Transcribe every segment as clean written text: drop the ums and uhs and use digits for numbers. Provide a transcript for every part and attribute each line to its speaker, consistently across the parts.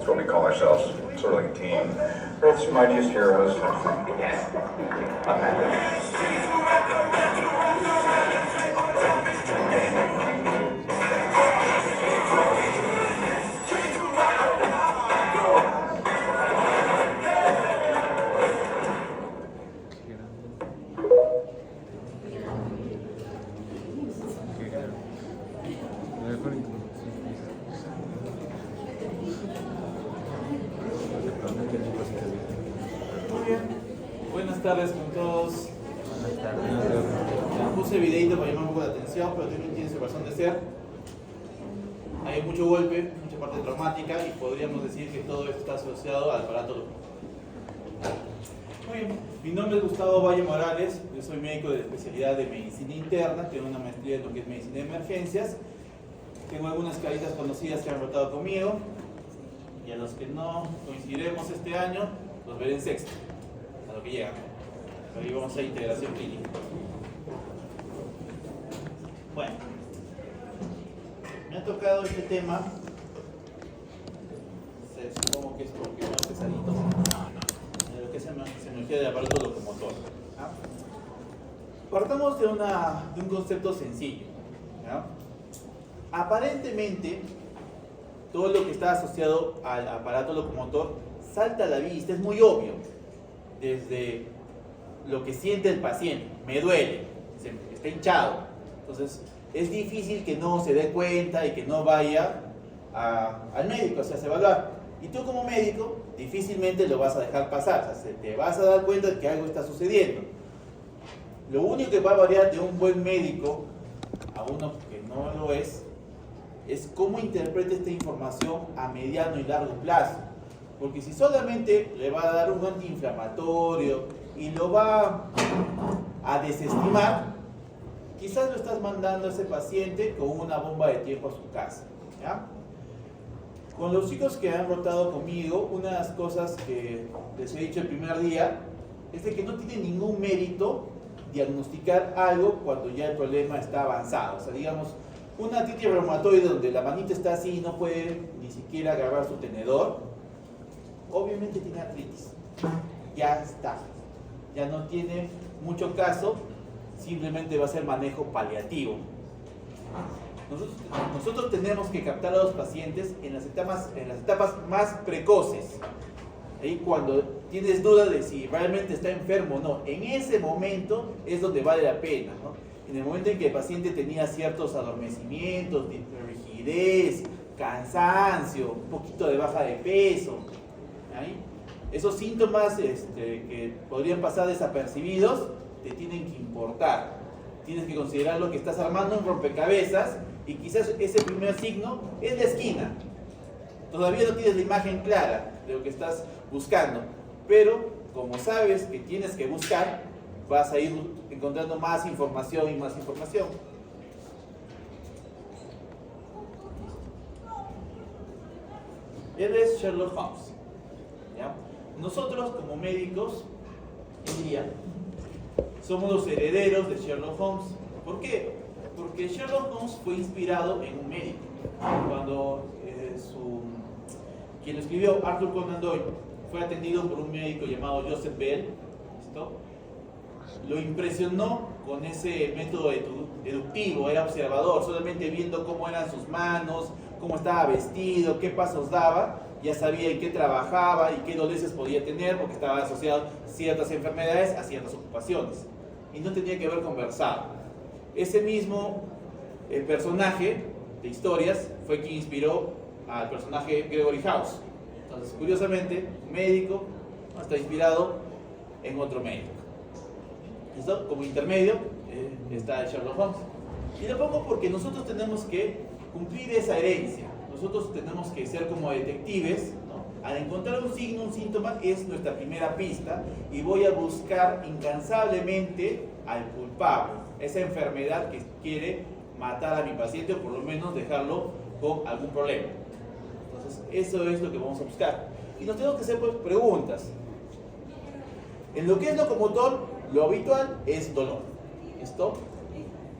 Speaker 1: what we call ourselves, sort of like a team. Earth's mightiest heroes.
Speaker 2: Muy bien, buenas tardes con todos. Puse videito para llamar un poco la atención, pero también tiene su razón de ser. Hay mucho golpe, mucha parte traumática y podríamos decir que todo esto está asociado al aparato locomotor. Muy bien, mi nombre es Gustavo Valle Morales, yo soy médico de especialidad de medicina interna, tengo una maestría en lo que es medicina de emergencias. Tengo algunas caritas conocidas que han rotado conmigo y a los que no coincidiremos este año los veré en sexto, a lo que llegan. Ahí vamos a integración clínica. Bueno, me ha tocado este tema. Supongo que es porque no es pesadito. De lo que es semiología del aparato locomotor. ¿Ah? Partamos de un concepto sencillo. ¿Ah? Aparentemente, todo lo que está asociado al aparato locomotor salta a la vista, es muy obvio. Desde lo que siente el paciente, me duele, está hinchado. Entonces, es difícil que no se dé cuenta y que no vaya al médico, o sea, a evaluar. Y tú como médico, difícilmente lo vas a dejar pasar, o sea, te vas a dar cuenta de que algo está sucediendo. Lo único que va a variar de un buen médico a uno que no lo es cómo interpreta esta información a mediano y largo plazo. Porque si solamente le va a dar un antiinflamatorio y lo va a desestimar, quizás lo estás mandando a ese paciente con una bomba de tiempo a su casa. ¿Ya? Con los chicos que han rotado conmigo, una de las cosas que les he dicho el primer día es de que no tiene ningún mérito diagnosticar algo cuando ya el problema está avanzado. O sea, digamos, una artritis reumatoide donde la manita está así y no puede ni siquiera agarrar su tenedor, obviamente tiene artritis. Ya está. Ya no tiene mucho caso, simplemente va a ser manejo paliativo. Nosotros tenemos que captar a los pacientes en las etapas más precoces. Ahí cuando tienes duda de si realmente está enfermo o no, en ese momento es donde vale la pena, ¿no? En el momento en que el paciente tenía ciertos adormecimientos, rigidez, cansancio, un poquito de baja de peso, ¿ahí? Esos síntomas que podrían pasar desapercibidos te tienen que importar. Tienes que considerarlo que estás armando un rompecabezas y quizás ese primer signo es la esquina. Todavía no tienes la imagen clara de lo que estás buscando, pero como sabes que tienes que buscar, vas a ir encontrando más información y más información. Él es Sherlock Holmes. ¿Ya? Nosotros como médicos, diría, somos los herederos de Sherlock Holmes. ¿Por qué? Porque Sherlock Holmes fue inspirado en un médico. Cuando quien lo escribió, Arthur Conan Doyle, fue atendido por un médico llamado Joseph Bell. ¿Listo? Lo impresionó con ese método deductivo, era observador, solamente viendo cómo eran sus manos, cómo estaba vestido, qué pasos daba, ya sabía en qué trabajaba y qué dolencias podía tener porque estaba asociado ciertas enfermedades a ciertas ocupaciones y no tenía que haber conversado. Ese mismo personaje de historias fue quien inspiró al personaje Gregory House. Entonces, curiosamente, un médico está inspirado en otro médico. ¿Listo? Como intermedio está Sherlock Holmes. Y lo pongo porque nosotros tenemos que cumplir esa herencia. Nosotros tenemos que ser como detectives, ¿no? Al encontrar un signo, un síntoma, es nuestra primera pista y voy a buscar incansablemente al culpable, esa enfermedad que quiere matar a mi paciente o por lo menos dejarlo con algún problema. Entonces, eso es lo que vamos a buscar. Y nos tenemos que hacer pues, preguntas. En lo que es locomotor, lo habitual es dolor. ¿Listo?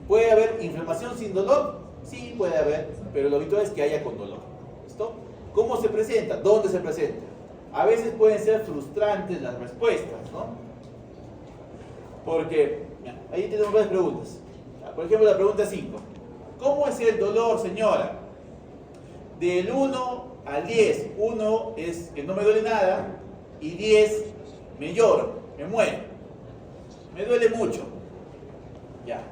Speaker 2: ¿Puede haber inflamación sin dolor? Sí, puede haber, pero lo habitual es que haya con dolor. ¿Listo? ¿Cómo se presenta? ¿Dónde se presenta? A veces pueden ser frustrantes las respuestas, ¿no? Porque, mira, ahí tenemos varias preguntas. Por ejemplo, la pregunta 5. ¿Cómo es el dolor, señora? Del 1 al 10. 1 es que no me duele nada y 10 me lloro, me muero. Me duele mucho. Ya.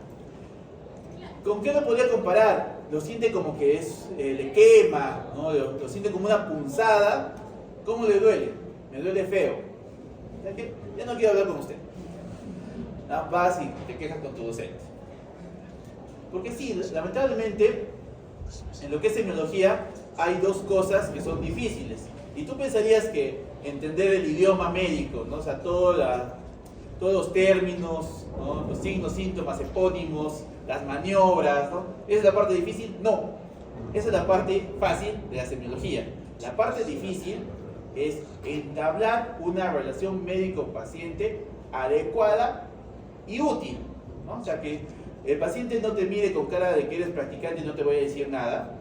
Speaker 2: ¿Con qué lo podría comparar? Lo siente como que le quema, ¿no? Lo siente como una punzada. ¿Cómo le duele? Me duele feo. Ya no quiero hablar con usted. Vas y te quejas con tu docente. Porque sí, lamentablemente, en lo que es semiología, hay dos cosas que son difíciles. Y tú pensarías que entender el idioma médico, ¿no? O sea, todos los términos, ¿no? Los signos, síntomas, epónimos, las maniobras, ¿no? ¿Esa es la parte difícil? No. Esa es la parte fácil de la semiología. La parte difícil es entablar una relación médico-paciente adecuada y útil, ¿no? O sea, que el paciente no te mire con cara de que eres practicante y no te voy a decir nada,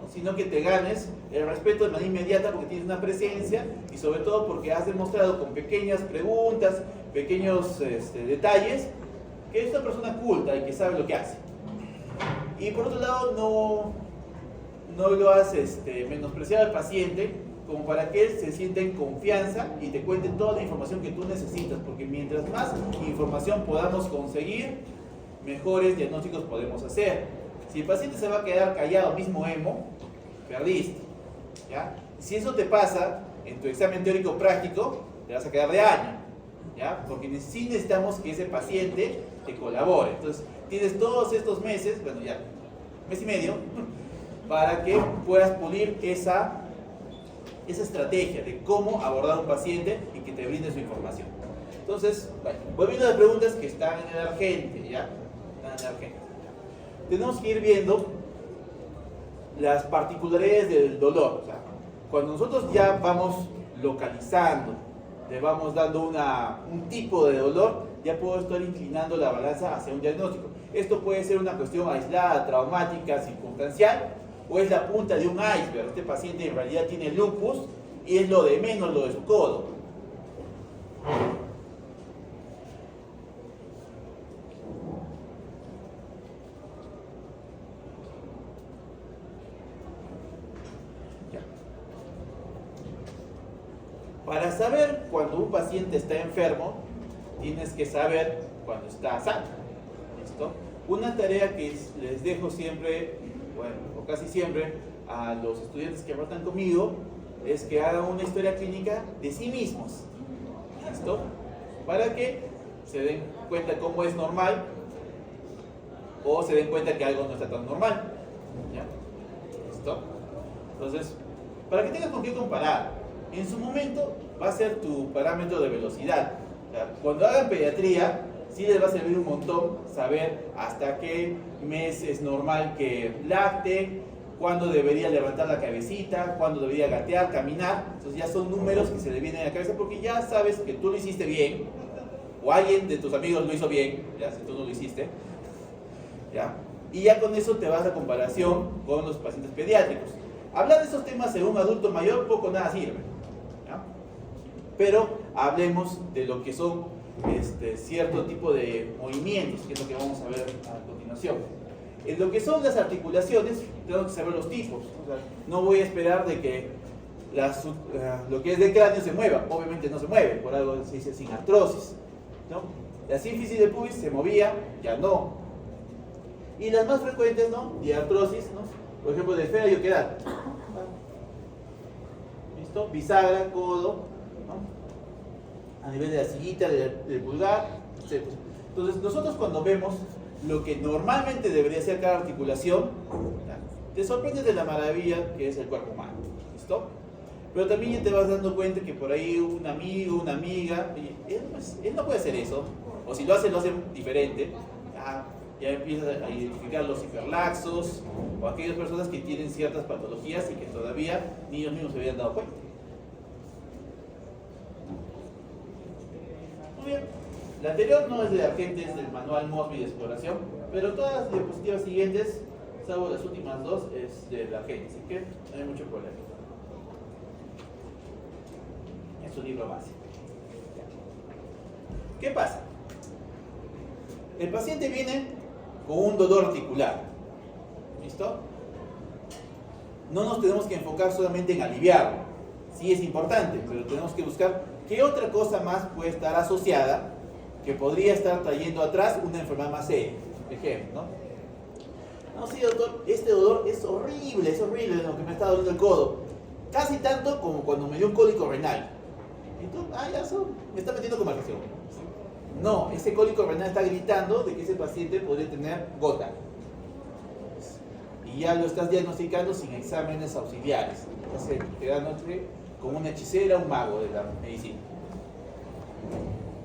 Speaker 2: ¿no? Sino que te ganes el respeto de manera inmediata porque tienes una presencia y sobre todo porque has demostrado con pequeñas preguntas, pequeños detalles, que es una persona culta y que sabe lo que hace. Y por otro lado, no lo has menospreciado al paciente como para que él se sienta en confianza y te cuente toda la información que tú necesitas, porque mientras más información podamos conseguir, mejores diagnósticos podemos hacer. Si el paciente se va a quedar callado, mismo emo, perdiste, ¿ya? Si eso te pasa en tu examen teórico práctico, te vas a quedar de año, ¿ya? Porque sí necesitamos que ese paciente te colabore. Entonces, tienes todos estos meses, bueno, ya, mes y medio, para que puedas pulir esa estrategia de cómo abordar a un paciente y que te brinde su información. Entonces, bueno, volviendo a las preguntas que están en el Argente, ¿ya? Están en el Argente. Tenemos que ir viendo las particularidades del dolor. O sea, cuando nosotros ya vamos localizando, le vamos dando un tipo de dolor, ya puedo estar inclinando la balanza hacia un diagnóstico. Esto puede ser una cuestión aislada, traumática, circunstancial, o es la punta de un iceberg. Este paciente en realidad tiene lupus y es lo de menos lo de su codo. Ya. Para saber cuando un paciente está enfermo, tienes que saber cuando está sano. ¿Listo? Una tarea que les dejo siempre, bueno, o casi siempre, a los estudiantes que aportan conmigo, es que hagan una historia clínica de sí mismos. ¿Listo? Para que se den cuenta cómo es normal o se den cuenta que algo no está tan normal. ¿Ya? ¿Listo? Entonces, para que tengas con qué comparar, en su momento va a ser tu parámetro de velocidad. O sea, cuando hagan pediatría, sí les va a servir un montón saber hasta qué mes es normal que lacte, cuándo debería levantar la cabecita, cuándo debería gatear, caminar. Entonces ya son números que se le vienen a la cabeza porque ya sabes que tú lo hiciste bien o alguien de tus amigos lo hizo bien, ya si tú no lo hiciste, ¿ya? Y ya con eso te vas a comparación con los pacientes pediátricos. Hablar de esos temas en un adulto mayor poco nada sirve, ¿ya? Pero hablemos de lo que son cierto tipo de movimientos, que es lo que vamos a ver a continuación. En lo que son las articulaciones, tengo que saber los tipos. O sea, no voy a esperar de que lo que es del cráneo se mueva. Obviamente no se mueve, por algo se dice sin artrosis, ¿no? La sínfisis de pubis se movía, ya no. Y las más frecuentes, ¿no? Diartrosis, ¿no? Por ejemplo, de esfera y oquedad. ¿Listo? Bisagra, codo, ¿no? A nivel de la sillita, del pulgar, etc. Entonces, nosotros cuando vemos lo que normalmente debería ser cada articulación, ¿ya? Te sorprendes de la maravilla que es el cuerpo humano. ¿Listo? Pero también te vas dando cuenta que por ahí un amigo, una amiga, oye, él no puede hacer eso, o si lo hace diferente. Ya empiezas a identificar los hiperlaxos o aquellas personas que tienen ciertas patologías y que todavía ni ellos mismos se habían dado cuenta. Muy bien. La anterior no es de Argente, es del manual Mosby de exploración, pero todas las diapositivas siguientes, salvo las últimas dos, es de Argente, así que no hay mucho problema. su libro básico. ¿Qué pasa? El paciente viene con un dolor articular. ¿Listo? No nos tenemos que enfocar solamente en aliviarlo. Sí es importante, pero tenemos que buscar qué otra cosa más puede estar asociada que podría estar trayendo atrás una enfermedad más seria. Ejemplo, ¿no? No, sí, doctor, este dolor es horrible lo que me está doliendo el codo. Casi tanto como cuando me dio un cólico renal. Y tú, ya eso me está metiendo conversación. No, ese cólico renal está gritando de que ese paciente podría tener gota. Y ya lo estás diagnosticando sin exámenes auxiliares. Estás quedándote como una hechicera, un mago de la medicina.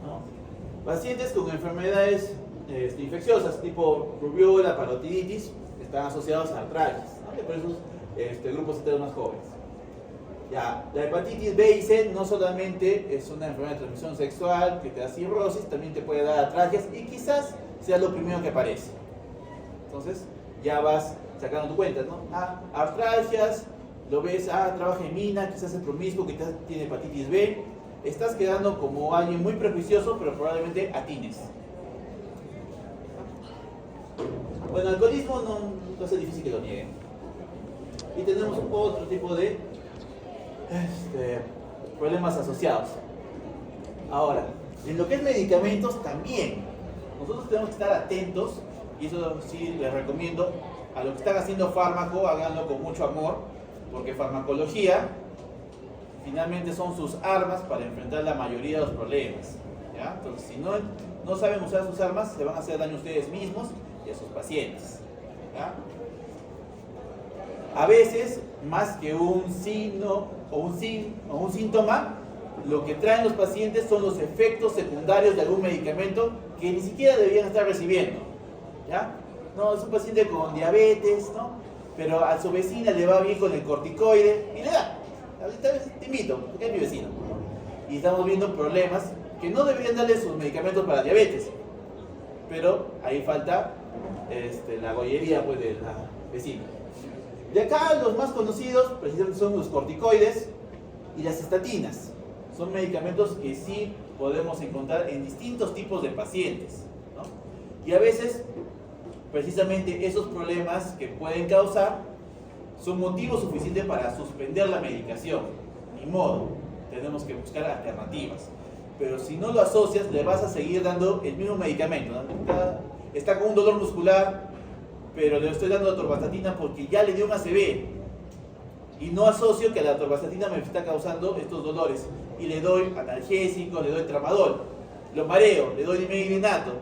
Speaker 2: ¿No? Pacientes con enfermedades infecciosas tipo rubiola, parotiditis, están asociados a artralgias, ¿no? Por esos grupos etarios más jóvenes. Ya, la hepatitis B y C no solamente es una enfermedad de transmisión sexual que te da cirrosis, también te puede dar artralgias y quizás sea lo primero que aparece. Entonces, ya vas sacando tu cuenta, ¿no? Artralgias, lo ves, trabaja en mina, quizás es promiscuo, quizás tiene hepatitis B. Estás quedando como alguien muy prejuicioso, pero probablemente atines. Bueno, el alcoholismo no es difícil que lo nieguen. Y tenemos otro tipo de problemas asociados. Ahora, en lo que es medicamentos también, nosotros tenemos que estar atentos, y eso sí les recomiendo, a lo que están haciendo fármaco, háganlo con mucho amor, porque farmacología finalmente son sus armas para enfrentar la mayoría de los problemas, ¿ya? Entonces, si no saben usar sus armas, se van a hacer daño a ustedes mismos y a sus pacientes, ¿ya? A veces, más que un signo o un síntoma, lo que traen los pacientes son los efectos secundarios de algún medicamento que ni siquiera deberían estar recibiendo, ¿ya? No, es un paciente con diabetes, ¿no? Pero a su vecina le va bien con el corticoide y le da. Te invito, porque es mi vecino, ¿no? Y estamos viendo problemas que no deberían darle sus medicamentos para diabetes, pero ahí falta la gollería, pues, de la vecina. De acá los más conocidos precisamente son los corticoides y las estatinas. Son medicamentos que sí podemos encontrar en distintos tipos de pacientes, ¿no? Y a veces precisamente esos problemas que pueden causar son motivos suficientes para suspender la medicación. Ni modo, tenemos que buscar alternativas. Pero si no lo asocias, le vas a seguir dando el mismo medicamento, ¿no? Está con un dolor muscular, pero le estoy dando atorvastatina porque ya le dio un ACV. Y no asocio que la atorvastatina me está causando estos dolores. Y le doy analgésico, le doy tramadol. Lo mareo, le doy dimegrinato,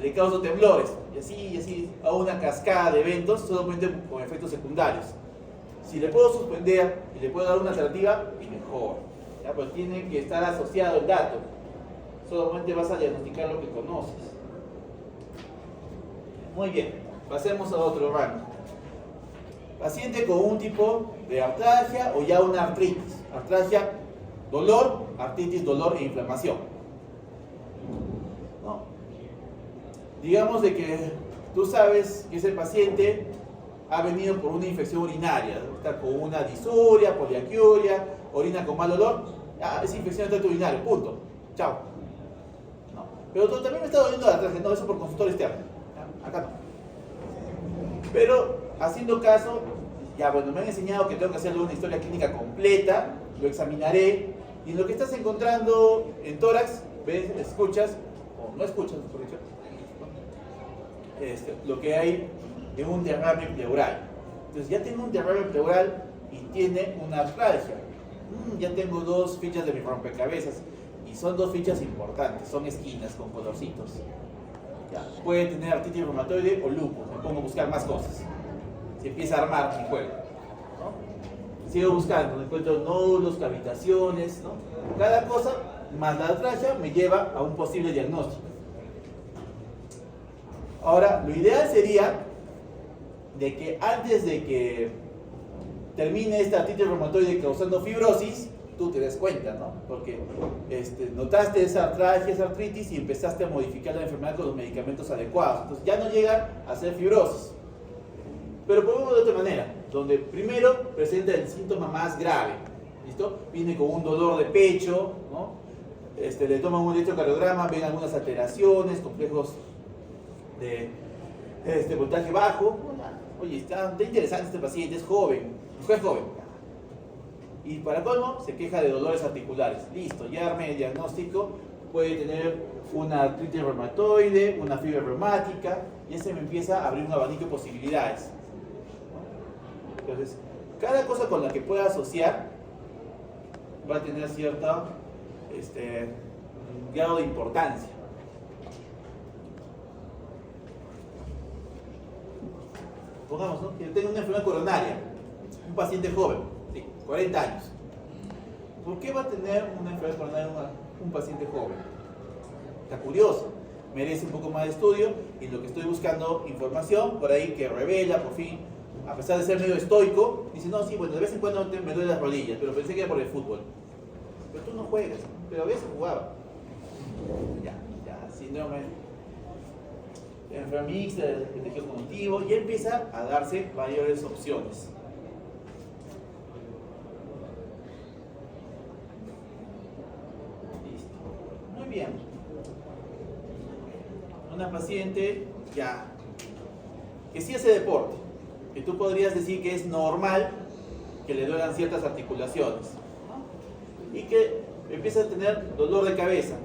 Speaker 2: le causo temblores. Y así, a una cascada de eventos, solamente con efectos secundarios. Si le puedo suspender y le puedo dar una alternativa, y mejor. ¿Ya? Pues tiene que estar asociado el dato. Solamente vas a diagnosticar lo que conoces. Muy bien, pasemos a otro rango. Paciente con un tipo de artralgia o ya una artritis. Artralgia, dolor, artritis, dolor e inflamación. ¿No? Digamos de que tú sabes que ese paciente ha venido por una infección urinaria, está con una disuria, poliaquiuria, orina con mal olor, es infección del tracto urinario, punto, chao. ¿No? Pero tú también me está doliendo la artralgia, no, eso por consultorio externo, ¿ya? Acá no. Pero haciendo caso, ya bueno, me han enseñado que tengo que hacerle una historia clínica completa, lo examinaré, y en lo que estás encontrando en tórax, ves, escuchas, o no escuchas, por dicho, lo que hay en un derrame pleural. Entonces ya tengo un derrame pleural y tiene una artralgia. Ya tengo dos fichas de mi rompecabezas, y son dos fichas importantes, son esquinas con colorcitos. Ya, puede tener artritis reumatoide o lupus, me pongo a buscar más cosas. Se empieza a armar mi juego, ¿no? Sigo buscando, encuentro nódulos, cavitaciones, ¿no? Cada cosa más la artralgia me lleva a un posible diagnóstico. Ahora, lo ideal sería de que antes de que termine esta artritis reumatoide causando fibrosis, tú te des cuenta, ¿no? Porque notaste esa artralgia, esa artritis y empezaste a modificar la enfermedad con los medicamentos adecuados. Entonces ya no llega a ser fibrosis. Pero podemos de otra manera, donde primero presenta el síntoma más grave, ¿Listo? Viene con un dolor de pecho, ¿no? Le toman un electrocardiograma, ven algunas alteraciones, complejos de voltaje bajo. Oye, está interesante este paciente, es joven, mujer joven. Y para colmo, se queja de dolores articulares. Listo, ya armé el diagnóstico. Puede tener una artritis reumatoide, una fiebre reumática, y ese me empieza a abrir un abanico de posibilidades. Entonces, cada cosa con la que pueda asociar va a tener cierto grado de importancia. Pongamos, ¿no?, que tengo una enfermedad coronaria, un paciente joven, sí, 40 años. ¿Por qué va a tener una enfermedad coronaria un paciente joven? Está curioso, merece un poco más de estudio, y lo que estoy buscando información por ahí que revela, por fin, a pesar de ser medio estoico, dice, no, sí, bueno, de vez en cuando me duelen las rodillas, pero pensé que era por el fútbol. Pero tú no juegas, pero a veces jugaba. Ya, síndrome de enfermedad mixta, de tejido cognitivo, y empieza a darse varias opciones. Listo. Muy bien. Una paciente ya que sí hace deporte, que tú podrías decir que es normal que le duelan ciertas articulaciones, ¿no? Y que empieza a tener dolor de cabeza.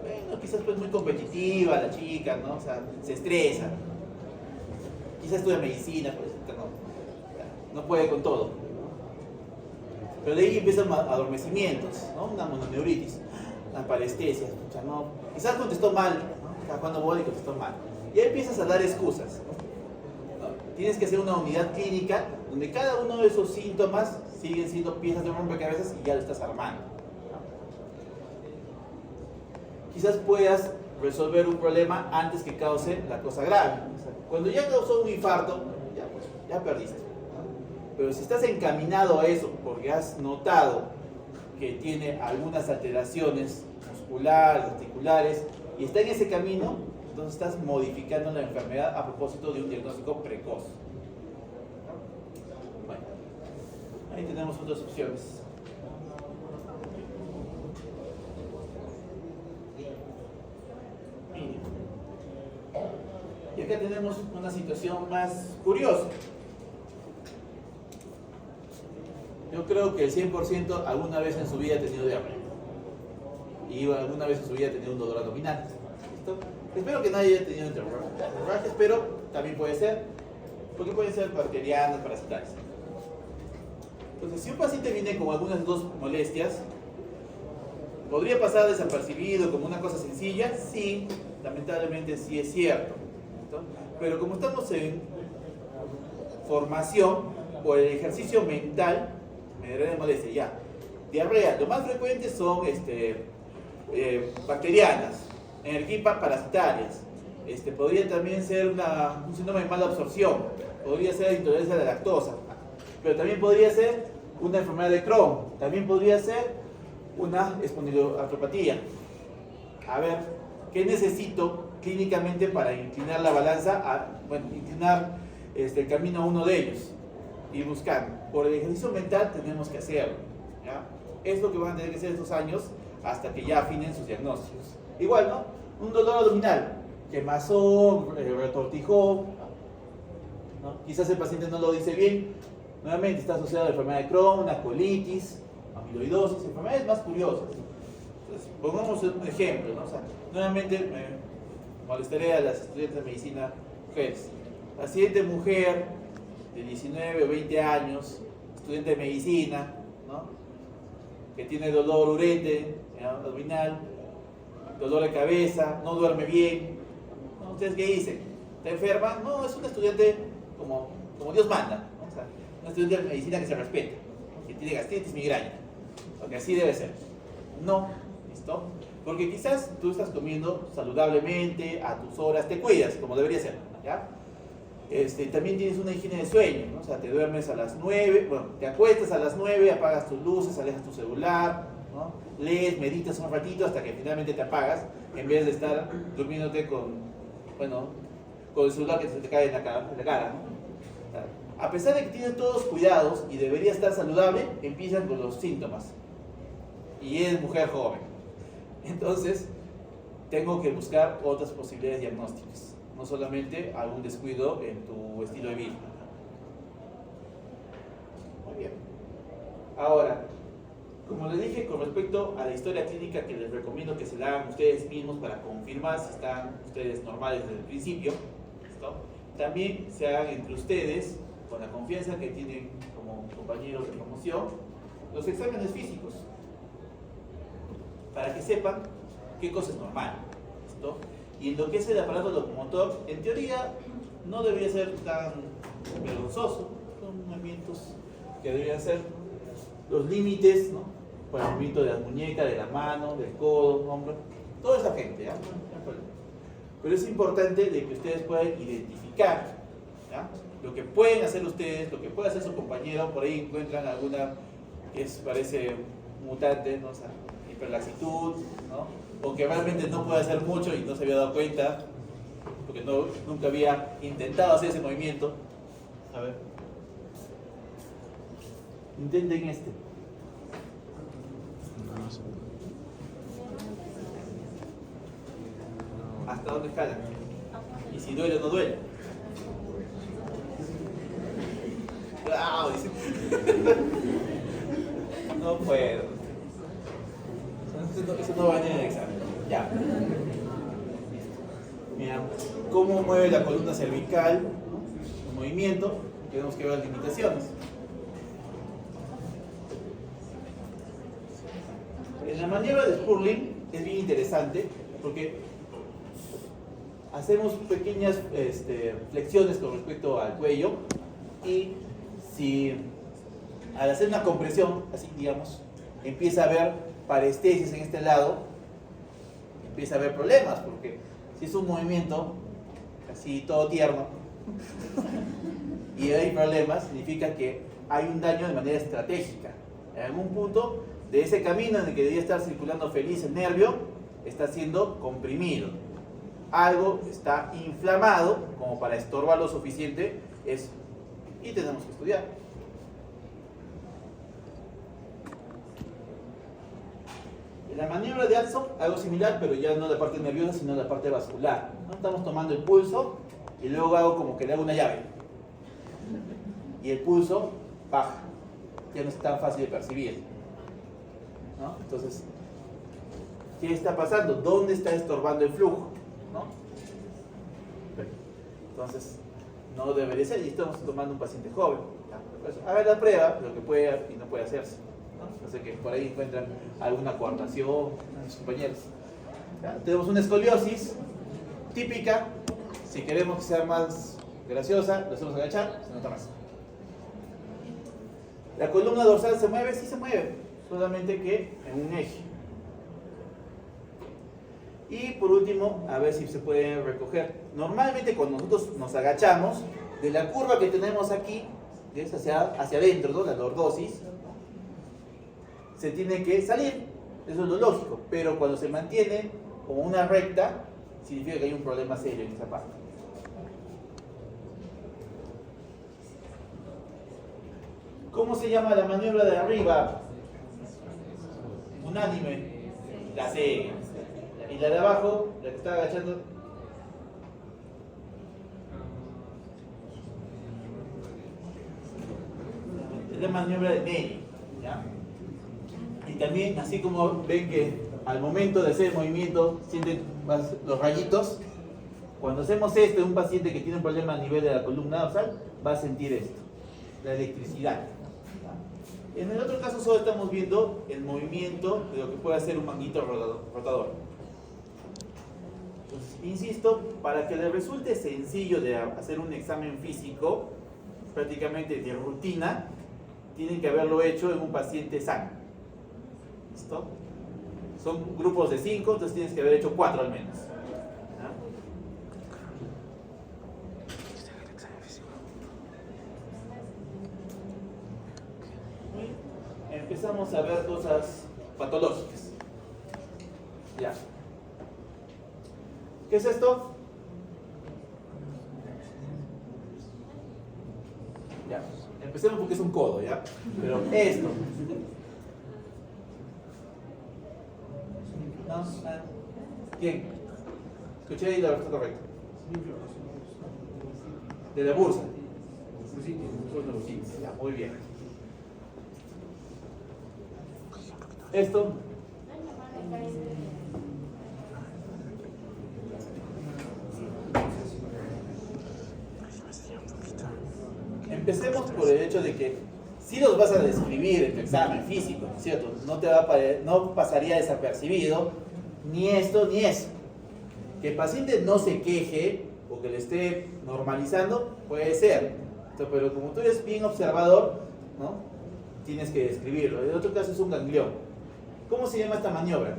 Speaker 2: Bueno, quizás pues muy competitiva la chica, ¿no? O sea, se estresa. Quizás estudia medicina, pues no puede con todo. Pero de ahí empiezan adormecimientos, ¿no? Una mononeuritis, una parestesia, o sea, no, quizás contestó mal, ¿no? Estaba jugando bola y contestó mal. Y ahí empiezas a dar excusas, ¿no? Tienes que hacer una unidad clínica donde cada uno de esos síntomas siguen siendo piezas de un rompecabezas y ya lo estás armando. Quizás puedas resolver un problema antes que cause la cosa grave. O sea, cuando ya causó un infarto, ya perdiste. Pero si estás encaminado a eso porque has notado que tiene algunas alteraciones musculares, articulares, y está en ese camino, entonces estás modificando la enfermedad a propósito de un diagnóstico precoz. Bueno, ahí tenemos otras opciones. Y acá tenemos una situación más curiosa. Yo creo que el 100% alguna vez en su vida ha tenido diarrea. Y alguna vez en su vida ha tenido un dolor abdominal. ¿Listo? Espero que nadie haya tenido hemorragias, pero también puede ser, porque pueden ser bacterianas, parasitarias. Entonces, si un paciente viene con algunas dos molestias, ¿podría pasar desapercibido como una cosa sencilla? Sí, lamentablemente sí es cierto. ¿Listo? Pero como estamos en formación, por el ejercicio mental, me daré de molestia, ya. Diarrea, lo más frecuente son bacterianas, energipas parasitarias. Podría también ser un síndrome de mala absorción, podría ser intolerancia a la lactosa, pero también podría ser una enfermedad de Crohn, también podría ser una espondiloartropatía. A ver, ¿qué necesito clínicamente para inclinar la balanza, inclinar el camino a uno de ellos? Y buscar. Por el ejercicio mental tenemos que hacerlo, ¿ya? Es lo que van a tener que hacer estos años hasta que ya afinen sus diagnósticos. Igual, ¿no? Un dolor abdominal, quemazón, retortijón, ¿no? Quizás el paciente no lo dice bien. Nuevamente está asociado a la enfermedad de Crohn, una colitis, amiloidosis, enfermedades más curiosas. Entonces, pongamos un ejemplo, ¿no? O sea, nuevamente me molestaré a las estudiantes de medicina mujeres. Paciente mujer de 19 o 20 años, estudiante de medicina, ¿no? Que tiene dolor urete, abdominal, dolor de cabeza, no duerme bien, ¿no? ¿Ustedes qué dicen? ¿Está enferma? No, es una estudiante como Dios manda, ¿no? O sea, una estudiante de medicina que se respeta, ¿no? Que tiene gastritis, migraña, porque así debe ser. No, ¿listo? Porque quizás tú estás comiendo saludablemente, a tus horas, te cuidas como debería ser, ¿ya? También tienes una higiene de sueño, ¿no? O sea, te duermes a las 9, bueno, te acuestas a las 9, apagas tus luces, alejas tu celular, ¿no? Lees, meditas un ratito hasta que finalmente te apagas, en vez de estar durmiéndote con el celular que se te cae en la cara, ¿no? O sea, A pesar de que tiene todos cuidados y debería estar saludable, empiezan con los síntomas. Y es mujer joven. Entonces, tengo que buscar otras posibilidades diagnósticas, no solamente algún descuido en tu estilo de vida. Muy bien. Ahora, como les dije con respecto a la historia clínica que les recomiendo que se la hagan ustedes mismos para confirmar si están ustedes normales desde el principio, ¿listo? También se hagan entre ustedes, con la confianza que tienen como compañeros de promoción, los exámenes físicos, para que sepan qué cosa es normal, ¿listo? Y en lo que es el aparato locomotor, en teoría no debería ser tan vergonzoso, son movimientos que deberían ser los límites, ¿no? Por el movimiento de las muñecas, de la mano, del codo, hombro, toda esa gente, ¿ya? No hay problema. Pero es importante de que ustedes puedan identificar, ¿ya? Lo que pueden hacer ustedes, lo que puede hacer su compañero. Por ahí encuentran alguna que parece mutante, ¿no? O sea, hiperlaxitud, ¿no? O que realmente no puede hacer mucho y no se había dado cuenta, porque nunca había intentado hacer ese movimiento. A ver. Intenten este. ¿Hasta dónde jalan? Y si duele o no duele. ¡Wow! Dice. No puedo. Eso no va a venir en el examen. Ya. Mira, cómo mueve la columna cervical, ¿no? El movimiento. Tenemos que ver las limitaciones. En la maniobra de Spurling es bien interesante porque hacemos pequeñas flexiones con respecto al cuello, y si al hacer una compresión, así digamos, empieza a haber parestesis en este lado, empieza a haber problemas, porque si es un movimiento así todo tierno y hay problemas, significa que hay un daño de manera estratégica. En algún punto de ese camino en el que debería estar circulando feliz el nervio, está siendo comprimido. Algo está inflamado como para estorbar lo suficiente eso. Y tenemos que estudiar. En la maniobra de Addison, algo similar, pero ya no la parte nerviosa, sino la parte vascular, ¿no? Estamos tomando el pulso y luego hago como que le hago una llave. Y el pulso baja. Ya no es tan fácil de percibir, ¿no? Entonces, ¿qué está pasando? ¿Dónde está estorbando el flujo? ¿No? Entonces, no debería ser, y estamos tomando un paciente joven. Pues, haga la prueba, lo que puede y no puede hacerse, ¿no? Así que por ahí encuentran alguna coartación a mis compañeros. ¿Ya? Tenemos una escoliosis típica. Si queremos que sea más graciosa, lo hacemos agachar, se nota más. La columna dorsal se mueve, sí se mueve, solamente que en un eje. Y por último, a ver si se puede recoger. Normalmente cuando nosotros nos agachamos, de la curva que tenemos aquí, que es hacia adentro, ¿no? La lordosis, se tiene que salir. Eso es lo lógico. Pero cuando se mantiene como una recta, significa que hay un problema serio en esa parte. ¿Cómo se llama la maniobra de arriba? Unánime. La C. Y la de abajo, la que está agachando. Es la maniobra de Nelly, ¿ya? Y también, así como ven que al momento de hacer el movimiento sienten más los rayitos, cuando hacemos esto en un paciente que tiene un problema a nivel de la columna dorsal, va a sentir esto, la electricidad. ¿Ya? En el otro caso solo estamos viendo el movimiento de lo que puede hacer un manguito rotador. Entonces, insisto, para que le resulte sencillo de hacer un examen físico, prácticamente de rutina, tienen que haberlo hecho en un paciente sano. ¿Listo? Son grupos de 5, entonces tienes que haber hecho 4 al menos. ¿Ya? Empezamos a ver cosas patológicas. Ya. ¿Qué es esto? Ya. Empecemos porque es un codo, ¿ya? Pero esto. ¿No? Ah. ¿Quién? Escuché ahí la respuesta correcta. De la bursa. Ya, muy bien. Esto. Empecemos por el hecho de que si los vas a describir en tu examen físico, ¿no es cierto? No pasaría desapercibido ni esto ni eso. Que el paciente no se queje o que le esté normalizando, puede ser. Pero como tú eres bien observador, ¿no? Tienes que describirlo. En otro caso es un ganglión. ¿Cómo se llama esta maniobra?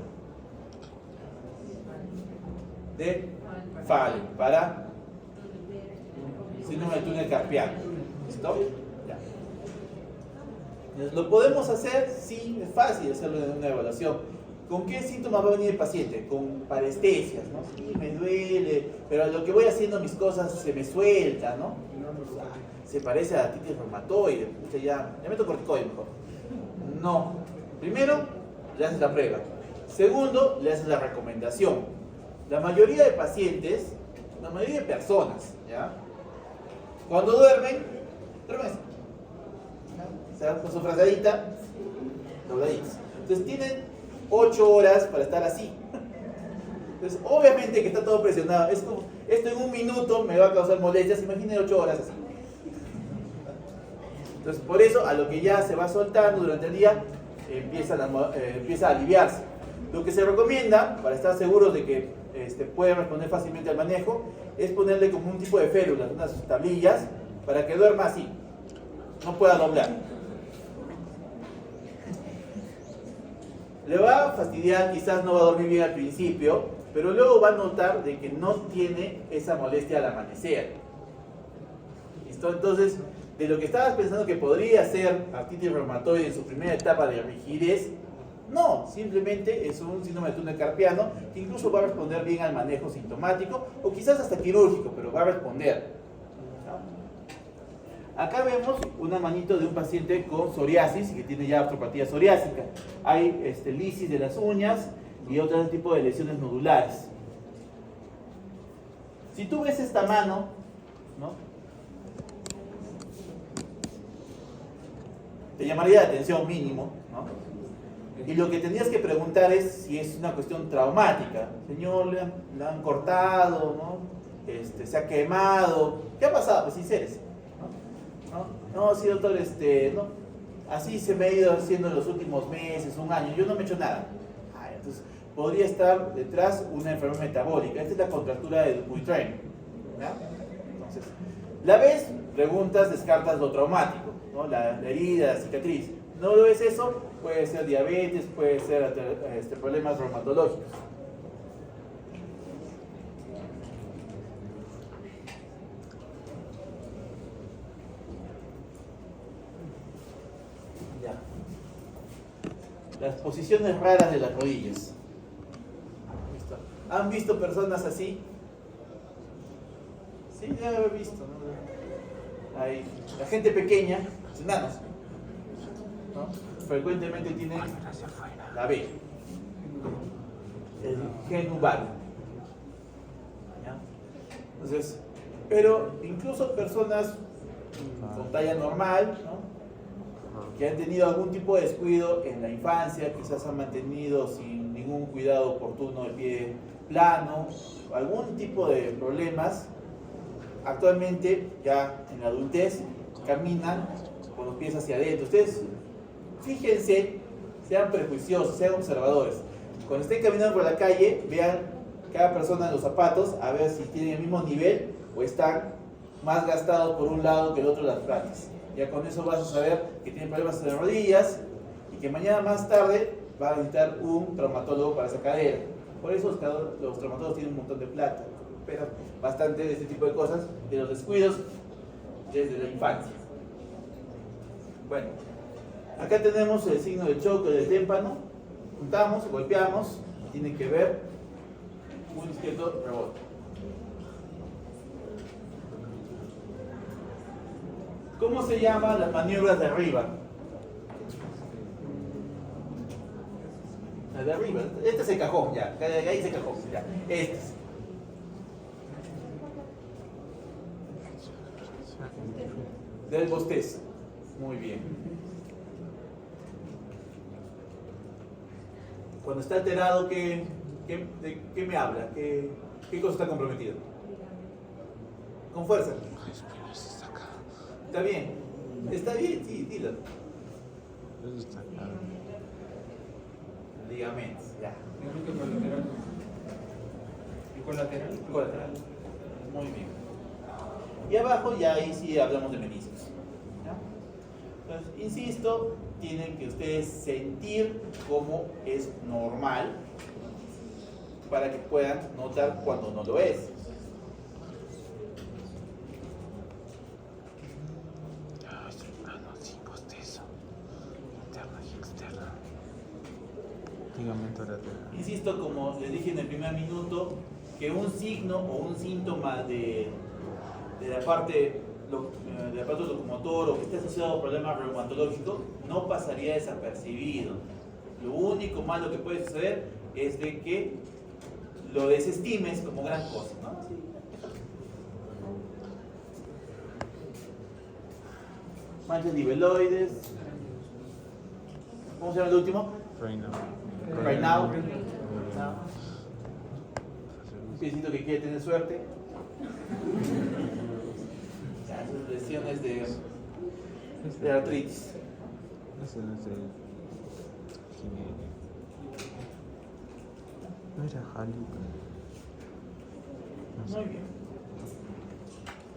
Speaker 2: De Fallen, para síndrome del túnel carpiano. ¿Listo? Ya. Entonces, ¿lo podemos hacer? Sí, es fácil hacerlo en una evaluación. ¿Con qué síntomas va a venir el paciente? Con parestesias, ¿no? Sí, me duele, pero a lo que voy haciendo mis cosas se me suelta, ¿no? Se parece a la artritis reumatoide. Ya meto corticoide mejor. No. Primero, le haces la prueba. Segundo, le haces la recomendación. La mayoría de pacientes, la mayoría de personas, ¿ya? Cuando duermen así. O sea, con su frazadita, dobladitas. Entonces tienen 8 horas para estar así. Entonces, obviamente que está todo presionado. Es como, esto en un minuto me va a causar molestias. Imaginen 8 horas así. Entonces, por eso, a lo que ya se va soltando durante el día, empieza a aliviarse. Lo que se recomienda, para estar seguros de que puede responder fácilmente al manejo, es ponerle como un tipo de férulas, unas tablillas, para que duerma así, no pueda doblar. Le va a fastidiar, quizás no va a dormir bien al principio, pero luego va a notar de que no tiene esa molestia al amanecer. ¿Listo? Entonces, de lo que estabas pensando que podría ser artritis reumatoide en su primera etapa de rigidez, no, simplemente es un síndrome de túnel carpiano que incluso va a responder bien al manejo sintomático o quizás hasta quirúrgico, pero va a responder. Acá vemos una manito de un paciente con psoriasis que tiene ya artropatía psoriásica. Hay lisis de las uñas y otro tipo de lesiones nodulares. Si tú ves esta mano, ¿no? Te llamaría la atención mínimo, ¿no? Y lo que tendrías que preguntar es si es una cuestión traumática. Señor, le han cortado, ¿no? Se ha quemado. ¿Qué ha pasado? Pues sinceres. No, sí, doctor, no. Así se me ha ido haciendo en los últimos meses, un año. Yo no me he hecho nada. Entonces, podría estar detrás una enfermedad metabólica. Esta es la contractura de Dupuytren. Entonces, la ves, preguntas, descartas lo traumático, ¿no? La herida, la cicatriz. No lo ves eso, puede ser diabetes, puede ser problemas reumatológicos. Ya. Las posiciones raras de las rodillas. ¿Listo? ¿Han visto personas así? Sí, ya lo he visto, ¿no? Hay la gente pequeña, los enanos, ¿no? Frecuentemente tienen la B, el genu vago. Entonces, pero incluso personas con talla normal, ¿no? Que han tenido algún tipo de descuido en la infancia, quizás han mantenido sin ningún cuidado oportuno el pie plano, algún tipo de problemas, actualmente ya en la adultez caminan con los pies hacia adentro. Ustedes fíjense, sean prejuiciosos, sean observadores. Cuando estén caminando por la calle, vean cada persona en los zapatos, a ver si tienen el mismo nivel o están más gastados por un lado que el otro las plantas. Ya con eso vas a saber que tienen problemas en las rodillas y que mañana más tarde va a necesitar un traumatólogo para esa cadera. Por eso los traumatólogos tienen un montón de plata, pero bastante de este tipo de cosas, de los descuidos desde la infancia. Bueno, acá tenemos el signo del choque del témpano. Juntamos, golpeamos, tiene que ver un izquierdo rebote. ¿Cómo se llaman las maniobras de arriba? Las de arriba. Este es el cajón, ya. Ahí es el cajón, ya. Este es. Del bostezo. Muy bien. Cuando está alterado, de qué me habla? ¿Qué cosa está comprometida? Con fuerza. ¿Está bien? ¿Está bien? Sí, dilo. Ligamentos, ya.
Speaker 3: ¿Y colateral?
Speaker 2: Colateral. Muy bien. Y abajo ya ahí sí hablamos de meniscos. ¿Ya? Entonces, insisto, tienen que ustedes sentir cómo es normal para que puedan notar cuando no lo es.
Speaker 3: Ligamento lateral.
Speaker 2: Insisto, como les dije en el primer minuto, que un signo o un síntoma de la parte del aparato locomotor o que esté asociado a un problema reumatológico no pasaría desapercibido. Lo único malo que puede suceder es de que lo desestimes como gran cosa, ¿no? Manchas niveloides. ¿Cómo se llama el último? Right now. Un piecito que quiere tener suerte. Esas lesiones de artritis.
Speaker 3: Ese no es el Jiménez. No era Jaluca.
Speaker 2: Muy bien.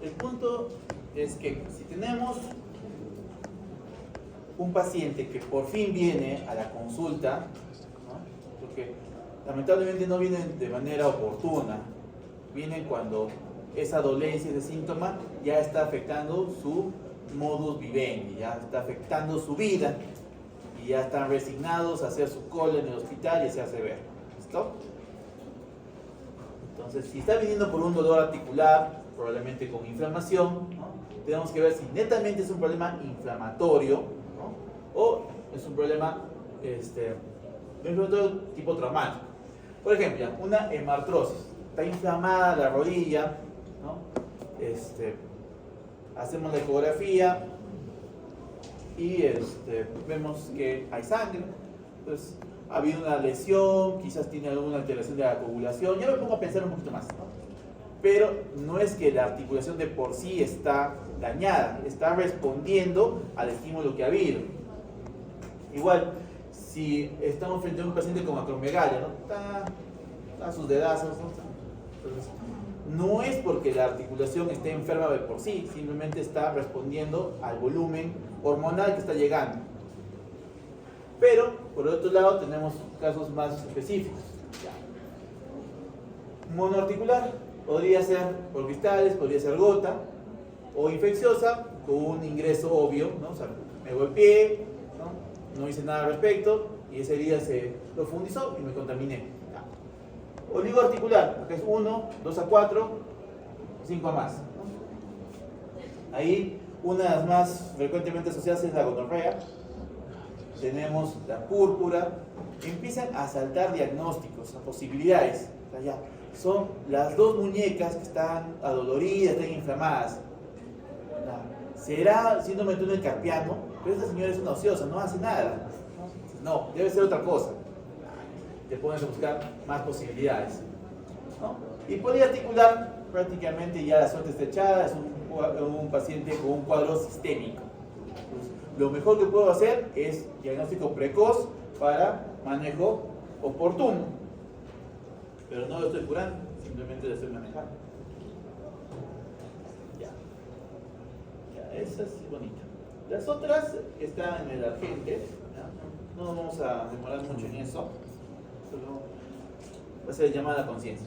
Speaker 2: El punto es que si tenemos un paciente que por fin viene a la consulta, ¿no? Porque lamentablemente no vienen de manera oportuna, vienen cuando esa dolencia, ese síntoma ya está afectando su modus vivendi, ya está afectando su vida y ya están resignados a hacer su cola en el hospital y hacerse ver. ¿Listo? Entonces, si está viniendo por un dolor articular, probablemente con inflamación, ¿no? Tenemos que ver si netamente es un problema inflamatorio, ¿no? O es un problema tipo traumático. Por ejemplo, una hemartrosis. Está inflamada la rodilla, ¿no? Hacemos la ecografía y vemos que hay sangre. Entonces, ha habido una lesión, quizás tiene alguna alteración de la coagulación. Ya me pongo a pensar un poquito más, ¿no? Pero no es que la articulación de por sí está dañada, está respondiendo al estímulo que ha habido. Igual, si estamos frente a un paciente con acromegalia, ¿no? Está a sus dedazos, ¿no? Entonces, no es porque la articulación esté enferma de por sí, simplemente está respondiendo al volumen hormonal que está llegando. Pero, por el otro lado, tenemos casos más específicos. Monoarticular, podría ser por cristales, podría ser gota, o infecciosa, con un ingreso obvio, ¿no? O sea, me golpeé, no hice nada al respecto, y esa herida se profundizó y me contaminé. Oligoarticular, que es 1, 2 a 4, 5 a más, ¿no? Ahí, una de las más frecuentemente asociadas es la gonorrea. Tenemos la púrpura. Empiezan a saltar diagnósticos, a posibilidades. O sea, ya son las dos muñecas que están adoloridas, están inflamadas. ¿Será síndrome de túnel carpiano? Pero esta señora es una ociosa, no hace nada. No, debe ser otra cosa. Te pones a buscar más posibilidades, ¿no? Y poliarticular, prácticamente ya la suerte está echada, es un paciente con un cuadro sistémico. Entonces, lo mejor que puedo hacer es diagnóstico precoz para manejo oportuno. Pero no lo estoy curando, simplemente lo estoy manejando. Ya, esa es bonita. Las otras están en el argente, ¿ya? No nos vamos a demorar mucho en eso. Solo va a ser llamada a conciencia.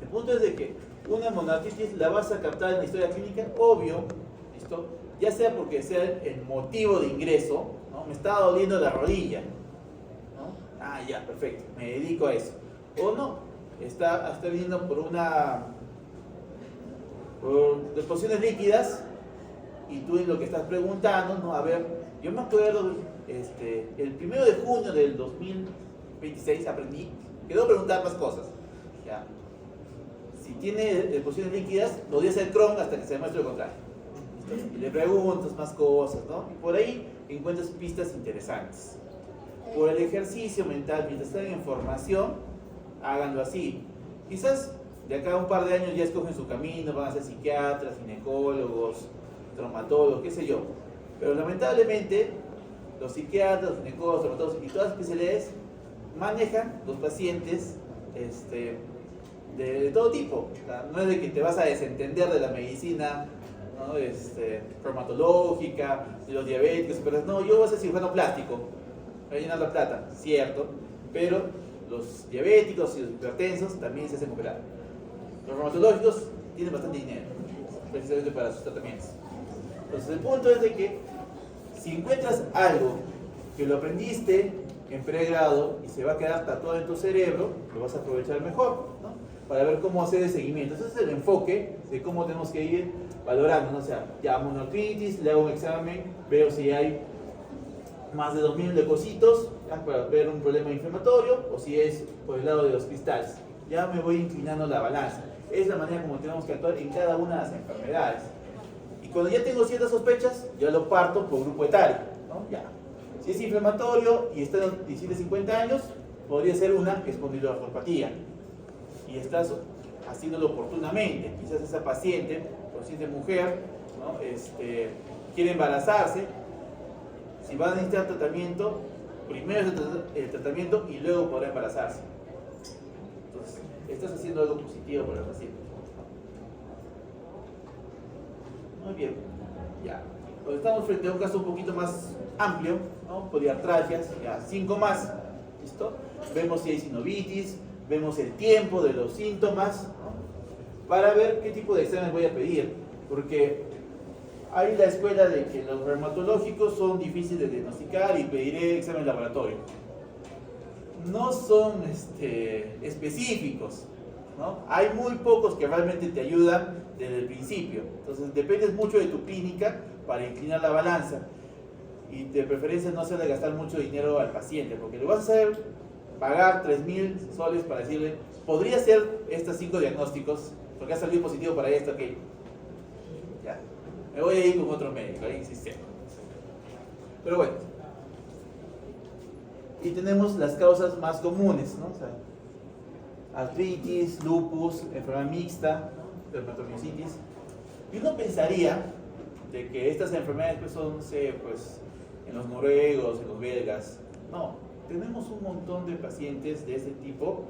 Speaker 2: El punto es de que una monoartritis la vas a captar en la historia clínica, obvio, ¿listo? Ya sea porque sea el motivo de ingreso, ¿no? Me está doliendo la rodilla, ¿no? Ah, ya, perfecto, me dedico a eso. O no, está viniendo por deposiciones líquidas y tú en lo que estás preguntando, ¿no? A ver, yo me acuerdo, el 1 de junio del 2026 aprendí que debo preguntar más cosas. ¿Ya? Si tiene posiciones líquidas, podría hacer cron hasta que se demuestre lo contrario. Y le preguntas más cosas, ¿no? Y por ahí encuentras pistas interesantes. Por el ejercicio mental, mientras están en formación, háganlo así. Quizás de acá a un par de años ya escogen su camino, van a ser psiquiatras, ginecólogos, traumatólogos, qué sé yo. Pero lamentablemente, los psiquiatras, los ginecólogos, traumatólogos y todas las especialidades manejan los pacientes de todo tipo. O sea, no es de que te vas a desentender de la medicina, ¿no? Traumatológica, de los diabéticos, pero no, yo voy a ser cirujano plástico, voy a llenar la plata, cierto, pero los diabéticos y los hipertensos también se hacen operar. Los reumatológicos tienen bastante dinero, precisamente para sus tratamientos. Entonces el punto es de que si encuentras algo que lo aprendiste en pregrado y se va a quedar tatuado en tu cerebro, lo vas a aprovechar mejor, ¿no? Para ver cómo hacer el seguimiento. Ese es el enfoque de cómo tenemos que ir valorando, ¿no? O sea, llamo una artritis, le hago un examen, veo si hay más de 2000 leucocitos, ¿ya? Para ver un problema inflamatorio, o si es por el lado de los cristales. Ya me voy inclinando la balanza. Es la manera como tenemos que actuar en cada una de las enfermedades. Y cuando ya tengo ciertas sospechas, ya lo parto por grupo etario, ¿no? Ya. Si es inflamatorio y está en 17-50 años, podría ser una espondilortopatía. Y estás haciéndolo oportunamente. Quizás esa paciente mujer, ¿no? Quiere embarazarse. Si va a necesitar tratamiento, primero el tratamiento y luego podrá embarazarse. Entonces, estás haciendo algo positivo para el paciente. Muy bien, ya. Pues estamos frente a un caso un poquito más amplio, ¿no? Poliartralgias, ya 5 más, ¿listo? Vemos si hay sinovitis, vemos el tiempo de los síntomas, ¿no? Para ver qué tipo de exámenes voy a pedir, porque hay la escuela de que los reumatológicos son difíciles de diagnosticar y pediré examen laboratorio. No son específicos, ¿no? Hay muy pocos que realmente te ayudan desde el principio. Entonces dependes mucho de tu clínica para inclinar la balanza y de preferencia no hacerle gastar mucho dinero al paciente, porque le vas a hacer pagar 3000 soles para decirle, podría hacer estos 5 diagnósticos porque ha salido positivo para esto, ok. Ya, me voy a ir con otro médico, ahí insiste. Pero bueno, y tenemos las causas más comunes, ¿no? O sea, artritis, lupus, enfermedad mixta, dermatomiositis. Y uno pensaría de que estas enfermedades pues, son, no sé, pues, en los noruegos, en los belgas. No, tenemos un montón de pacientes de este tipo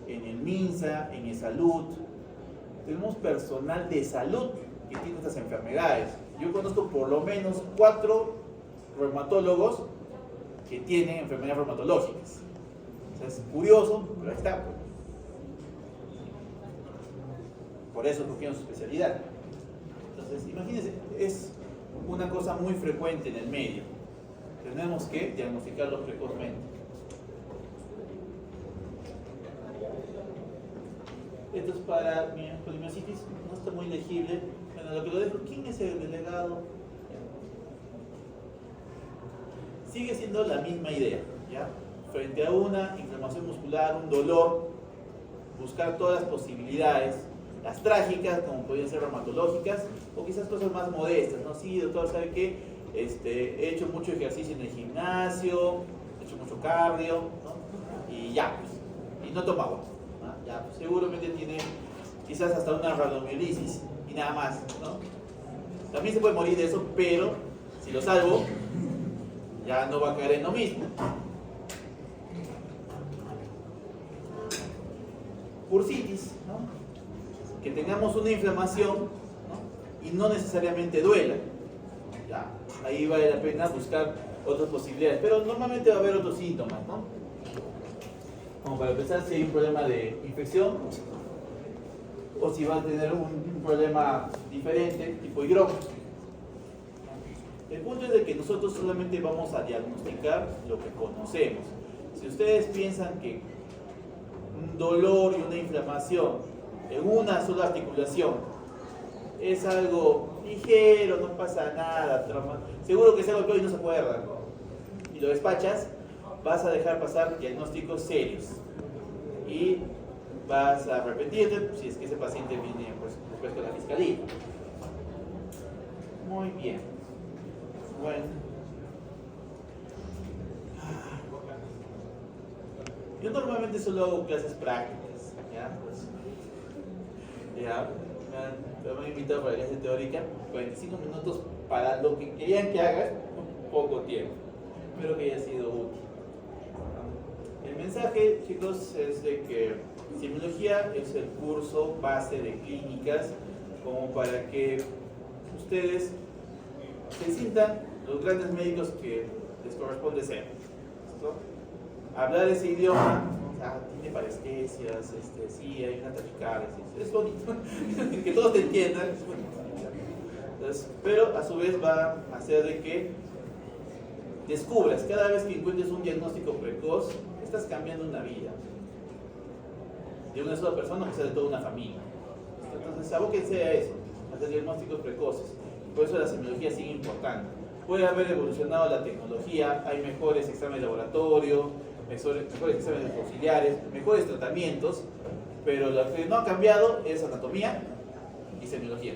Speaker 2: en el MINSA, en eSalud. Tenemos personal de salud que tiene estas enfermedades. Yo conozco por lo menos 4 reumatólogos que tienen enfermedades reumatológicas. O sea, es curioso, pero ahí está. Por eso escogieron su especialidad. Entonces, imagínense, es una cosa muy frecuente en el medio. Tenemos que diagnosticarlo precozmente. Esto es para mi polimiositis, no está muy legible. Bueno, lo que lo dejo, ¿quién es el delegado? Sigue siendo la misma idea, ¿ya? Frente a una inflamación muscular, un dolor, buscar todas las posibilidades, las trágicas, como podrían ser reumatológicas, o quizás cosas más modestas, ¿no? Sí, doctor, ¿sabe qué? He hecho mucho ejercicio en el gimnasio, he hecho mucho cardio, ¿no? Y ya, pues, y no tomo agua, ¿no? Ya, pues, seguramente tiene quizás hasta una rhabdomiolisis y nada más, ¿no? También se puede morir de eso, pero si lo salvo, ya no va a caer en lo mismo. Bursitis, ¿no? Que tengamos una inflamación, ¿no? Y no necesariamente duela. Ya, ahí vale la pena buscar otras posibilidades, pero normalmente va a haber otros síntomas, ¿no? Como para empezar, si hay un problema de infección o si va a tener un problema diferente, tipo hidrógeno. El punto es de que nosotros solamente vamos a diagnosticar lo que conocemos. Si ustedes piensan que un dolor y una inflamación en una sola articulación es algo ligero, no pasa nada, seguro que se golpeó y no se acuerda, y lo despachas, vas a dejar pasar diagnósticos serios y vas a arrepentirte si es que ese paciente viene pues, después con la fiscalía. Muy bien. Bueno. Yo normalmente solo hago clases prácticas, ¿ya? Pues, ya, me han invitado para la clase teórica, 45 minutos para lo que querían que hagas, poco tiempo. Espero que haya sido útil. El mensaje, chicos, es de que semiología es el curso base de clínicas como para que ustedes se sientan los grandes médicos que les corresponde ser. ¿Listo? Hablar ese idioma, tiene parestesias, sí, hay una taquicardia, es bonito, que todos te entiendan, es bonito. Entonces, pero a su vez va a hacer de que descubras, cada vez que encuentres un diagnóstico precoz, estás cambiando una vida, de una sola persona, o sea, de toda una familia. Entonces, abóquense a eso, a hacer diagnósticos precoces. Por eso la semiología sigue importante. Puede haber evolucionado la tecnología, hay mejores exámenes de laboratorio, mejores exámenes auxiliares, mejores tratamientos, pero lo que no ha cambiado es anatomía y semiología.